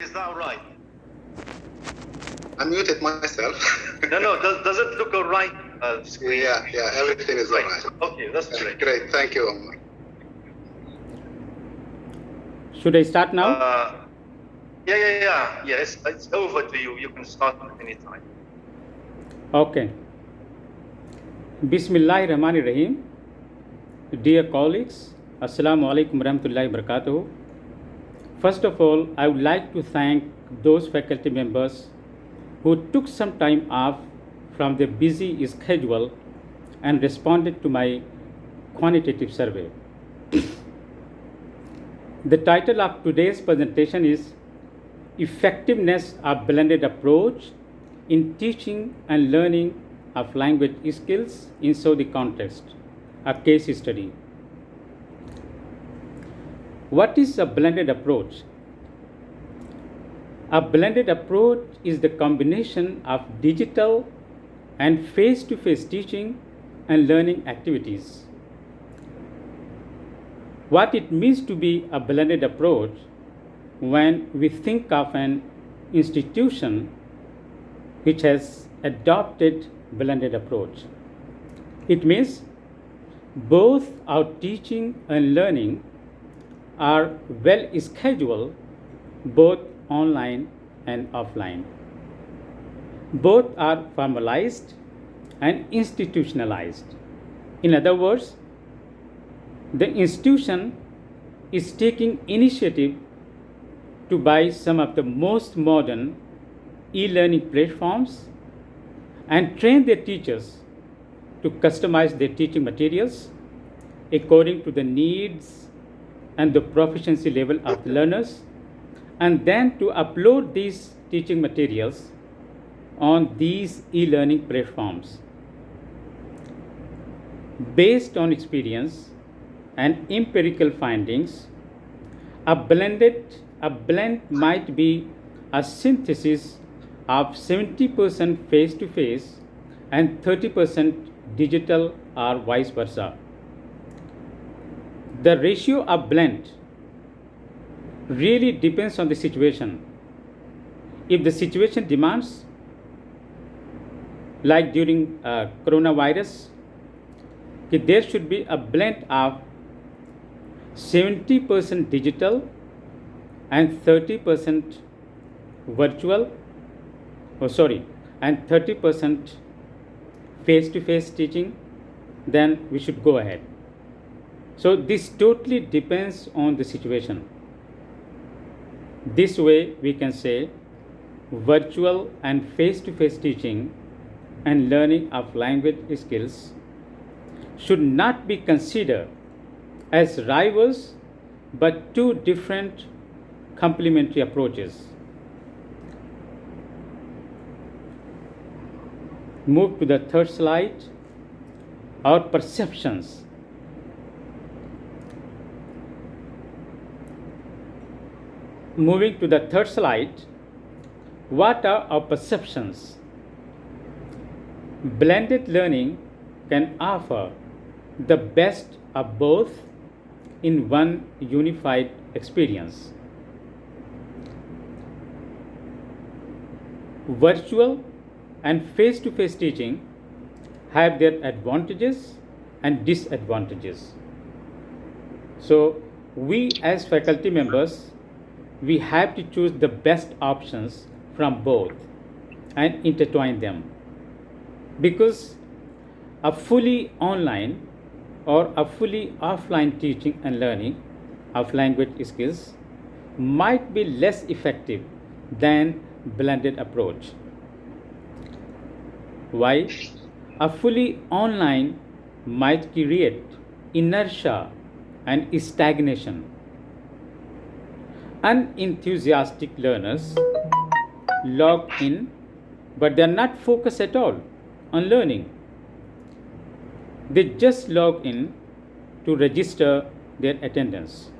Is that right? I muted myself. No. Does it look all right? Screen? Yeah, everything is all right. Okay, that's great. Great, thank you, Omar. Should I start now? Yeah. It's over to you. You can start at any time. Okay. Bismillahirrahmanirrahim. Dear colleagues, Assalamu alaikum warahmatullahi wabarakatuh. First of all, I would like to thank those faculty members who took some time off from their busy schedule and responded to my quantitative survey. The title of today's presentation is Effectiveness of Blended Approach in Teaching and Learning of Language Skills in Saudi Context, a case study. What is a blended approach? A blended approach is the combination of digital and face-to-face teaching and learning activities. What it means to be a blended approach when we think of an institution which has adopted blended approach. It means both our teaching and learning are well scheduled, both online and offline. Both are formalized and institutionalized. In other words, the institution is taking initiative to buy some of the most modern e-learning platforms and train their teachers to customize their teaching materials according to the needs and the proficiency level of the learners, and then to upload these teaching materials on these e-learning platforms. Based on experience and empirical findings, a blend might be a synthesis of 70% face-to-face and 30% digital or vice versa. The ratio of blend really depends on the situation. If the situation demands, like during coronavirus, there should be a blend of 70% digital and 30% virtual, and 30% face-to-face teaching, then we should go ahead. So this totally depends on the situation. This way we can say virtual and face-to-face teaching and learning of language skills should not be considered as rivals but two different complementary approaches. Move to the third slide, our perceptions. Moving to the third slide, what are our perceptions? Blended learning can offer the best of both in one unified experience. Virtual and face-to-face teaching have their advantages and disadvantages. So we as faculty members, we have to choose the best options from both and intertwine them, because a fully online or a fully offline teaching and learning of language skills might be less effective than blended approach. Why? A fully online might create inertia and stagnation. Unenthusiastic learners log in, but they are not focused at all on learning. They just log in to register their attendance.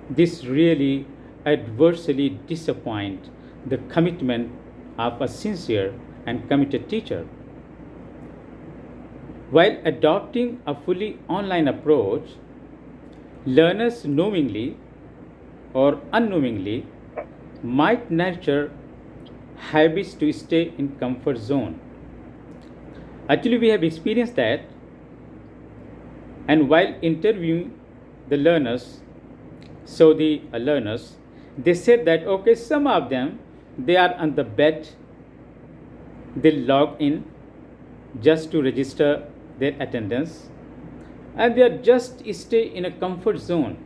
This really adversely disappoints the commitment of a sincere and committed teacher. While adopting a fully online approach, learners knowingly or unknowingly might nurture habits to stay in comfort zone. Actually, we have experienced that, and while interviewing the learners, they said that okay, some of them they are on the bed, they log in just to register their attendance, and they are just stay in a comfort zone.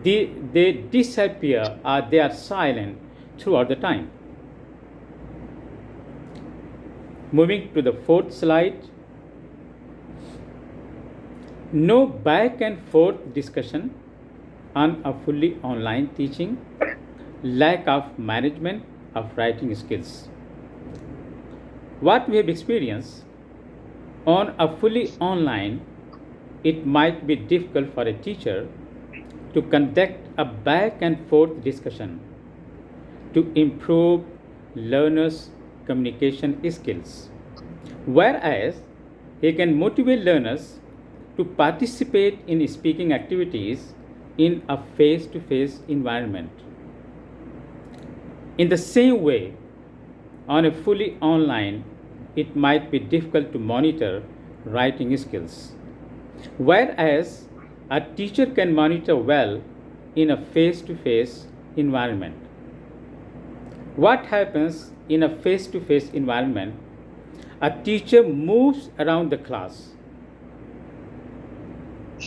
They disappear or they are silent throughout the time. Moving to the fourth slide. No back and forth discussion on a fully online teaching, lack of management of writing skills. What we have experienced on a fully online, it might be difficult for a teacher to conduct a back and forth discussion to improve learners' communication skills, whereas he can motivate learners to participate in speaking activities in a face-to-face environment. In the same way, on a fully online, it might be difficult to monitor writing skills, whereas a teacher can monitor well in a face-to-face environment. What happens in a face-to-face environment? A teacher moves around the class.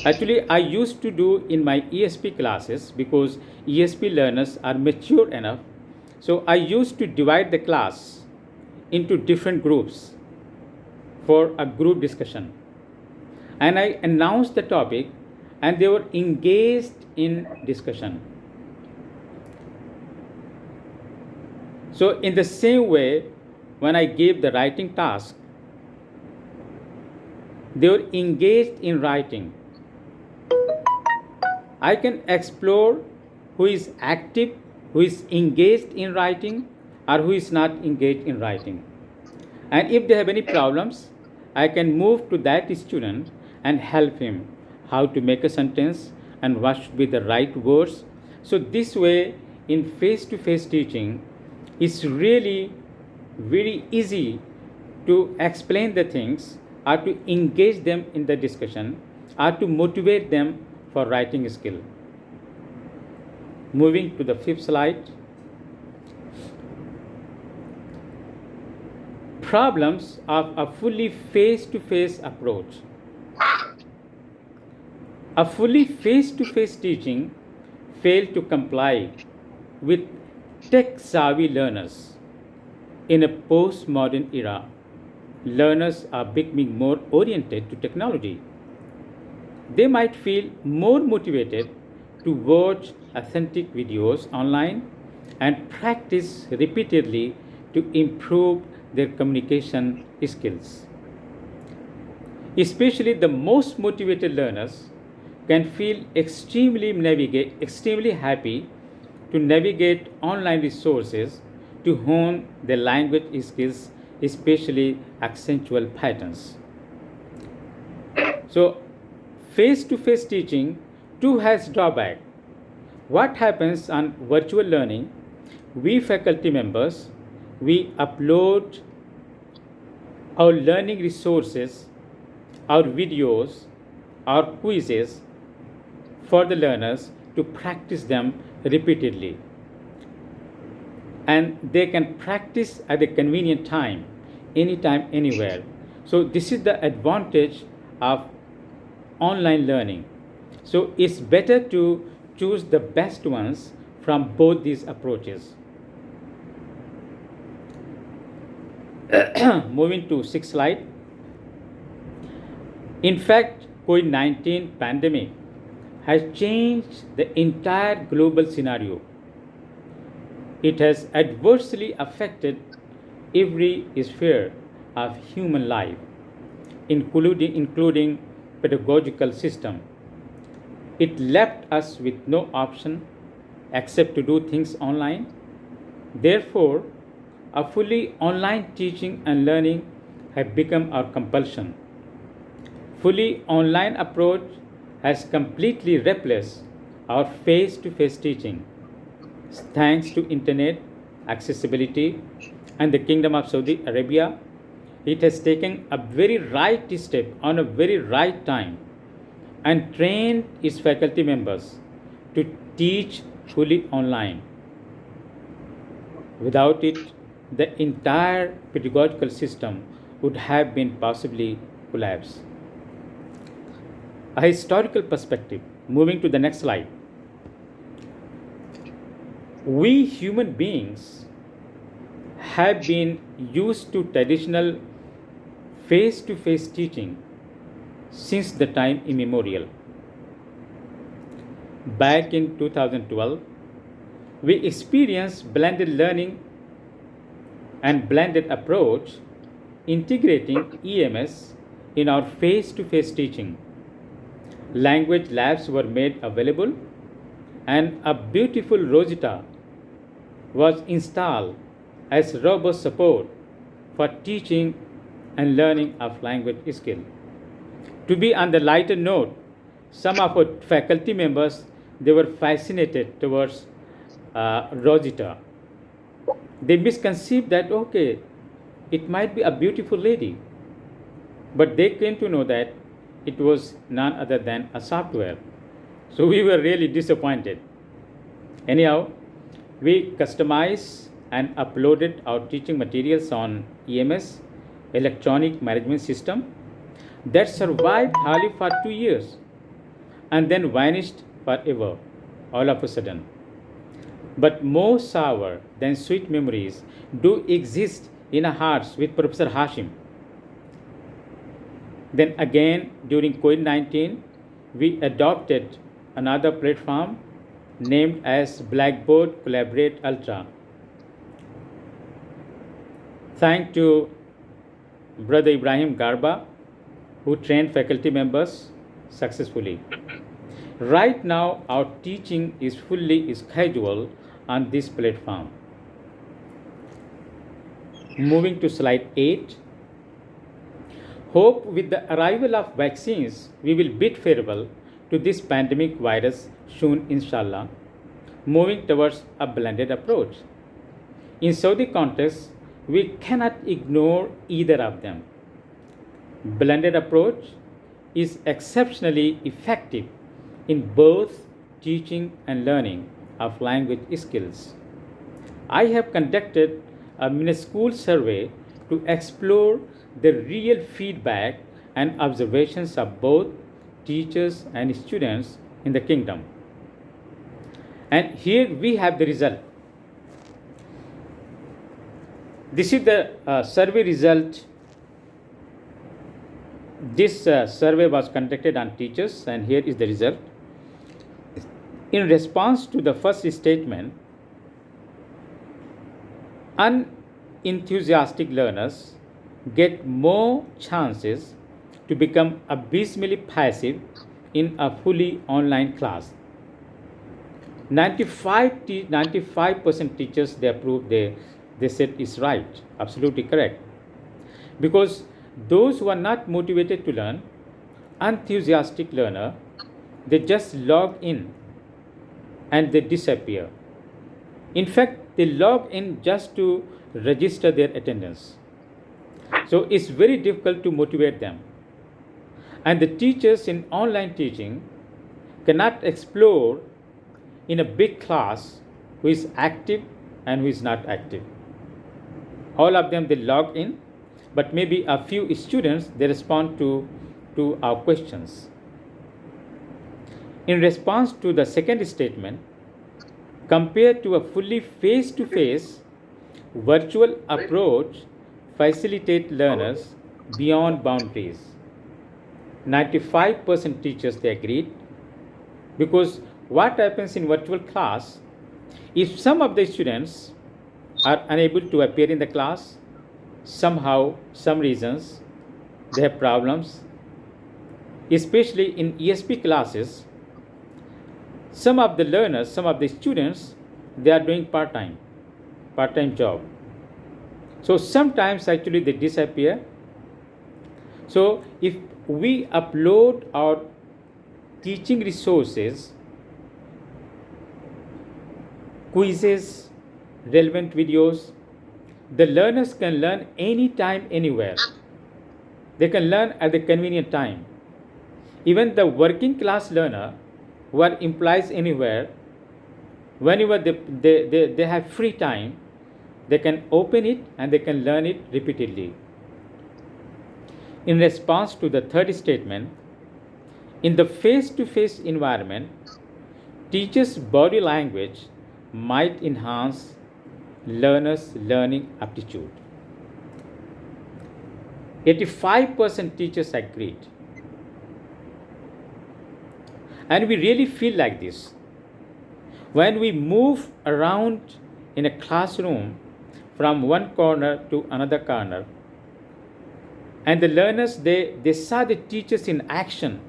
Actually, I used to do in my ESP classes because ESP learners are mature enough. So I used to divide the class into different groups for a group discussion. And I announced the topic and they were engaged in discussion. So in the same way, when I gave the writing task, they were engaged in writing. I can explore who is active, who is engaged in writing, or who is not engaged in writing. And if they have any problems, I can move to that student and help him how to make a sentence and what should be the right words. So this way, in face-to-face teaching, it's really very easy to explain the things or to engage them in the discussion or to motivate them for writing skill. Moving to the fifth slide. Problems of a fully face-to-face approach. A fully face-to-face teaching failed to comply with tech-savvy learners. In a postmodern era, learners are becoming more oriented to technology. They might feel more motivated to watch authentic videos online and practice repeatedly to improve their communication skills. Especially the most motivated learners can feel extremely happy to navigate online resources to hone their language skills, especially accentual patterns. So, face-to-face teaching too has drawback. What happens on virtual learning? We faculty members, we upload our learning resources, our videos, our quizzes for the learners to practice them repeatedly. And they can practice at a convenient time, anytime, anywhere. So this is the advantage of online learning. So it's better to choose the best ones from both these approaches. Moving to sixth slide. In fact, COVID-19 pandemic has changed the entire global scenario. It has adversely affected every sphere of human life, including pedagogical system. It left us with no option except to do things online. Therefore, a fully online teaching and learning have become our compulsion. Fully online approach has completely replaced our face-to-face teaching. Thanks to internet accessibility and the Kingdom of Saudi Arabia, it has taken a very right step on a very right time and trained its faculty members to teach fully online. Without it, the entire pedagogical system would have been possibly collapsed. A historical perspective. Moving to the next slide. We human beings have been used to traditional face to face teaching since the time immemorial. Back in 2012, we experienced blended learning and blended approach, integrating EMS in our face to face teaching. Language labs were made available, and a beautiful Rosetta was installed as robust support for teaching and learning of language skill. To be on the lighter note, some of our faculty members, they were fascinated towards Rosetta. They misconceived that, okay, it might be a beautiful lady, but they came to know that it was none other than a software. So we were really disappointed. Anyhow, we customized and uploaded our teaching materials on EMS, electronic management system, that survived hardly for 2 years and then vanished forever, all of a sudden. But more sour than sweet memories do exist in our hearts with Professor Hashim. Then again, during COVID-19, we adopted another platform named as Blackboard Collaborate Ultra. Thanks to Brother Ibrahim Garba, who trained faculty members successfully. Right now, our teaching is fully scheduled on this platform. Moving to slide 8. Hope with the arrival of vaccines, we will bid farewell to this pandemic virus soon, inshallah, moving towards a blended approach. In Saudi context, we cannot ignore either of them. Blended approach is exceptionally effective in both teaching and learning of language skills. I have conducted a mini-school survey to explore the real feedback and observations of both teachers and students in the kingdom. And here we have the result. This is the survey result. This survey was conducted on teachers, and here is the result. In response to the first statement, unenthusiastic learners get more chances to become abysmally passive in a fully online class. 95% teachers, they approved, they said it's right, absolutely correct. Because those who are not motivated to learn, enthusiastic learner, they just log in and they disappear. In fact, they log in just to register their attendance. So it's very difficult to motivate them. And the teachers in online teaching cannot explore in a big class who is active and who is not active. All of them, they log in, but maybe a few students, they respond to our questions. In response to the second statement, compared to a fully face-to-face, virtual approach facilitate learners beyond boundaries. 95% teachers, they agreed, because what happens in virtual class, if some of the students are unable to appear in the class, somehow, some reasons, they have problems, especially in ESP classes, some of the learners, some of the students, they are doing part-time job. So sometimes actually they disappear. So if we upload our teaching resources quizzes, relevant videos. The learners can learn anytime, anywhere. They can learn at the convenient time. Even the working class learner who are employees anywhere, whenever they have free time, they can open it and they can learn it repeatedly. In response to the third statement, in the face-to-face environment, teachers' body language might enhance learners' learning aptitude. 85% teachers agreed. And we really feel like this. When we move around in a classroom from one corner to another corner, and the learners, they saw the teachers in action,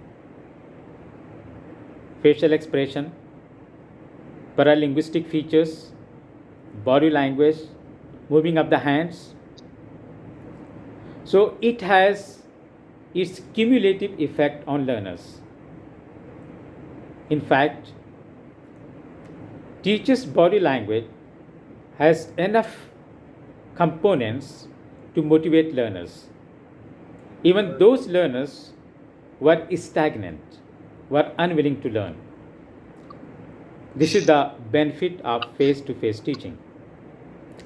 facial expression, paralinguistic features, body language, moving of the hands. So it has its cumulative effect on learners. In fact, teachers' body language has enough components to motivate learners. Even those learners who are stagnant, who are unwilling to learn. This is the benefit of face-to-face teaching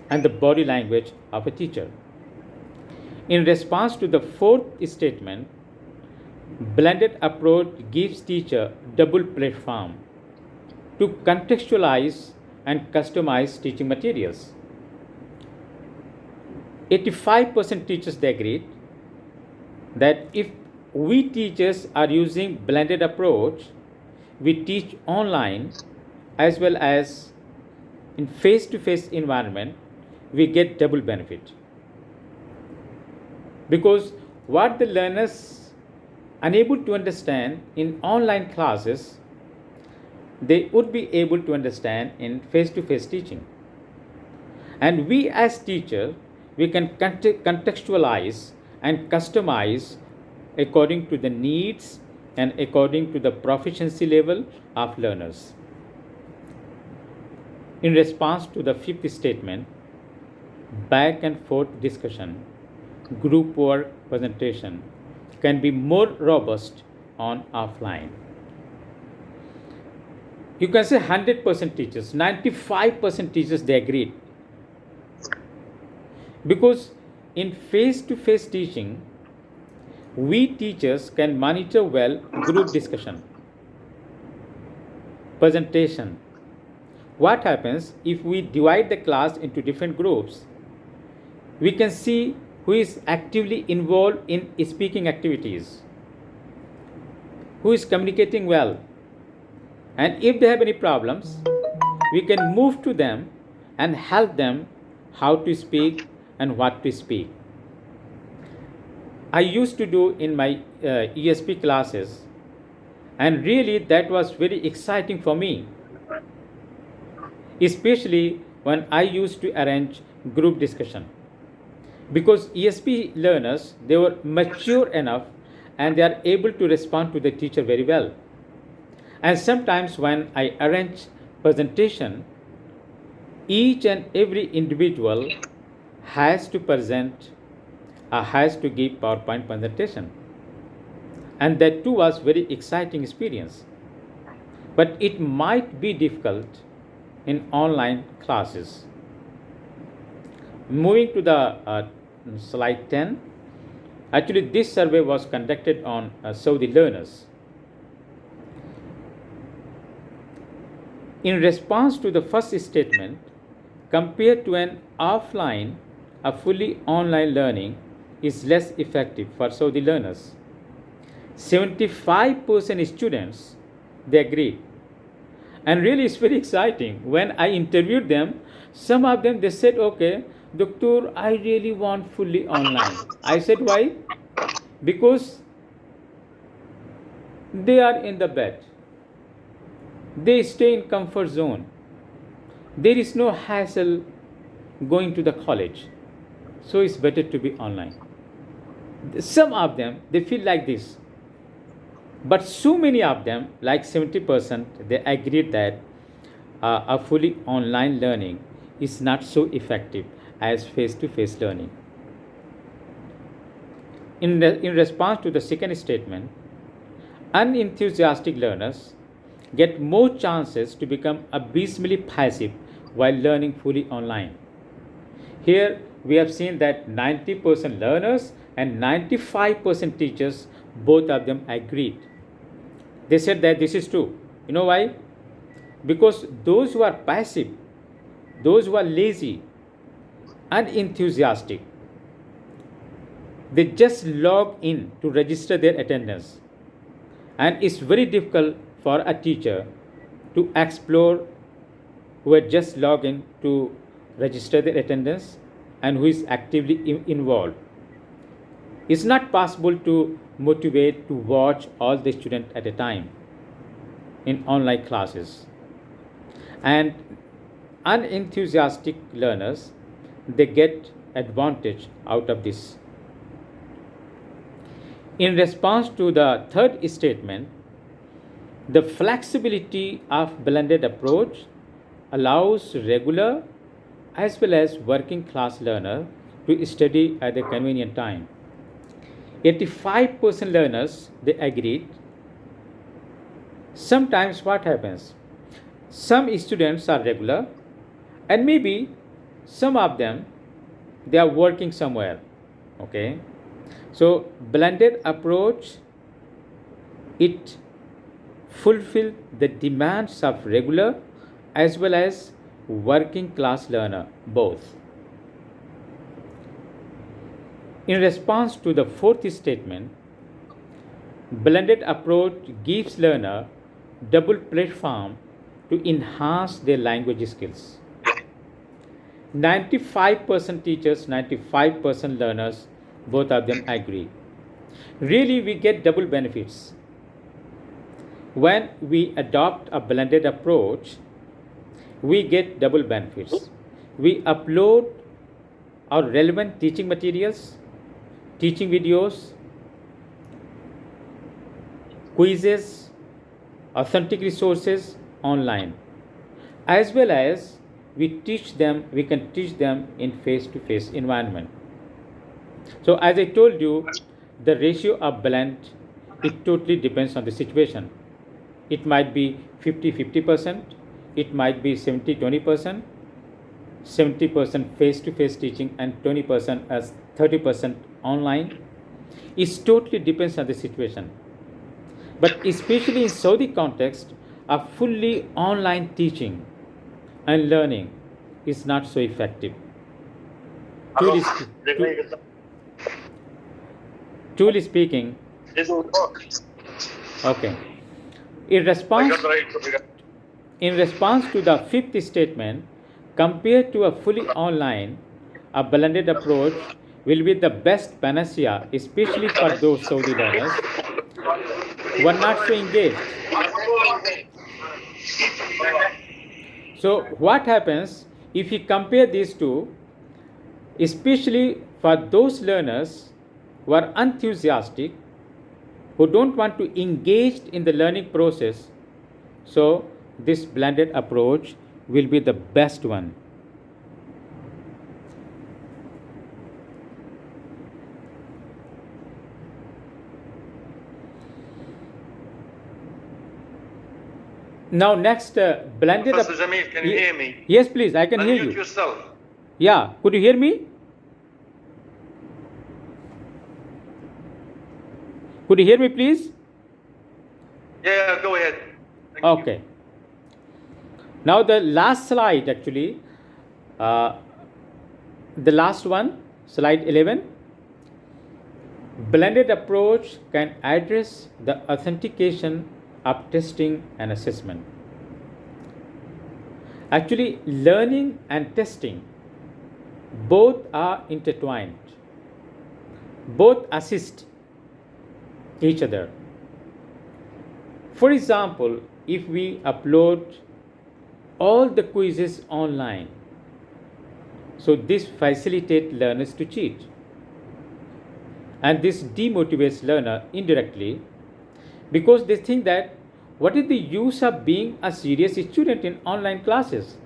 and the body language of a teacher. In response to the fourth statement, blended approach gives teacher double platform to contextualize and customize teaching materials. 85% teachers they agreed that if we teachers are using blended approach, we teach online as well as in face-to-face environment, we get double benefit. Because what the learners unable to understand in online classes, they would be able to understand in face-to-face teaching. And we as teachers, we can contextualize and customize according to the needs and according to the proficiency level of learners. In response to the fifth statement, back and forth discussion, group work presentation can be more robust on offline. You can say 100% teachers, 95% teachers they agreed. Because in face-to-face teaching, we teachers can monitor well group discussion, presentation. What happens if we divide the class into different groups? We can see who is actively involved in speaking activities, who is communicating well. And if they have any problems, we can move to them and help them how to speak and what to speak. I used to do in my ESP classes, and really that was very exciting for me, especially when I used to arrange group discussion. Because ESP learners, they were mature enough and they are able to respond to the teacher very well. And sometimes when I arrange presentation, each and every individual has to present, has to give PowerPoint presentation. And that too was very exciting experience. But it might be difficult in online classes. Moving to the slide 10, actually this survey was conducted on Saudi learners. In response to the first statement, compared to an offline, a fully online learning is less effective for Saudi learners. 75% students, they agreed. And really it's very exciting. When I interviewed them, some of them, they said, okay, Doctor, I really want fully online. I said, why? Because they are in the bed. They stay in comfort zone. There is no hassle going to the college. So it's better to be online. Some of them, they feel like this. But so many of them, like 70%, they agreed that a fully online learning is not so effective as face-to-face learning. In response to the second statement, unenthusiastic learners get more chances to become abysmally passive while learning fully online. Here we have seen that 90% learners and 95% teachers, both of them agreed. They said that this is true. You know why? Because those who are passive, those who are lazy, unenthusiastic, they just log in to register their attendance. And it's very difficult for a teacher to explore who had just logged in to register their attendance and who is actively involved. It's not possible to motivate to watch all the students at a time in online classes. And unenthusiastic learners, they get advantage out of this. In response to the third statement, the flexibility of blended approach allows regular as well as working class learner to study at a convenient time. 85% learners, they agreed. Sometimes what happens? Some students are regular and maybe some of them, they are working somewhere. Okay. So blended approach, it fulfill the demands of regular as well as working class learner both. In response to the fourth statement, blended approach gives learner double platform to enhance their language skills. 95% teachers, 95% learners, both of them agree. Really, we get double benefits. When we adopt a blended approach, we get double benefits. We upload our relevant teaching materials, teaching videos, quizzes, authentic resources online, as well as we can teach them in face-to-face environment. So as I told you, the ratio of blend, it totally depends on the situation. It might be 50-50%, it might be 70-20%, 70% face-to-face teaching and 20% as 30% online. It totally depends on the situation. But especially in Saudi context, a fully online teaching and learning is not so effective. Truly speaking, okay. In response to the fifth statement, compared to a fully online, a blended approach will be the best panacea, especially for those Saudi learners who are not so engaged. So what happens if you compare these two, especially for those learners who are enthusiastic, who don't want to engage in the learning process, so this blended approach will be the best one. Now next, blended. Professor Jamil, can you hear me? Yes, please. I can hear Unmute you. yourself. Yeah. Could you hear me? Could you hear me, please? Yeah, go ahead. Thank Okay. you. Now the last slide, actually, the last one, slide 11. Blended approach can address the authentication of testing and assessment. Actually, learning and testing, both are intertwined. Both assist each other. For example, if we upload all the quizzes online, so this facilitates learners to cheat. And this demotivates learner indirectly because they think that what is the use of being a serious student in online classes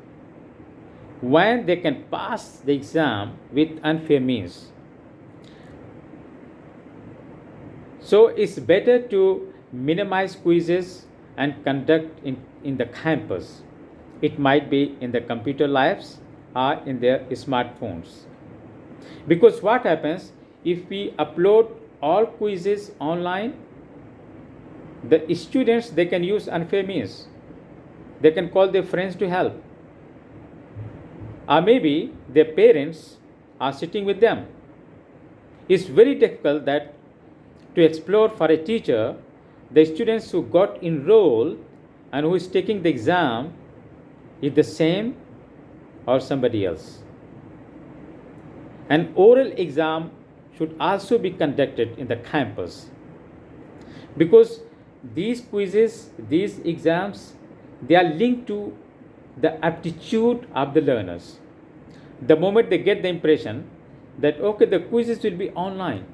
when they can pass the exam with unfair means? So it's better to minimize quizzes and conduct in the campus. It might be in the computer labs or in their smartphones. Because what happens if we upload all quizzes online, the students, they can use unfair means. They can call their friends to help. Or maybe their parents are sitting with them. It's very difficult to explore for a teacher the students who got enrolled and who is taking the exam is the same or somebody else. An oral exam should also be conducted in the campus, because these quizzes, these exams, they are linked to the aptitude of the learners. The moment they get the impression that okay, the quizzes will be online,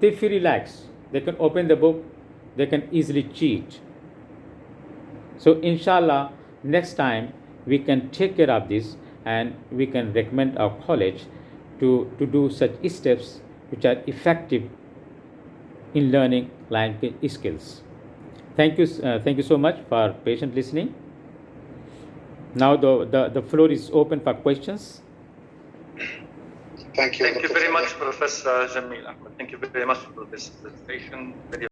they feel relaxed. They can open the book, they can easily cheat. So inshallah, next time we can take care of this, and we can recommend our college to do such steps which are effective in learning language skills. Thank you so much for patient listening. Now the floor is open for questions. Thank you. Thank you very much, Professor Jamil Ahmed. Thank you very much for this presentation. Very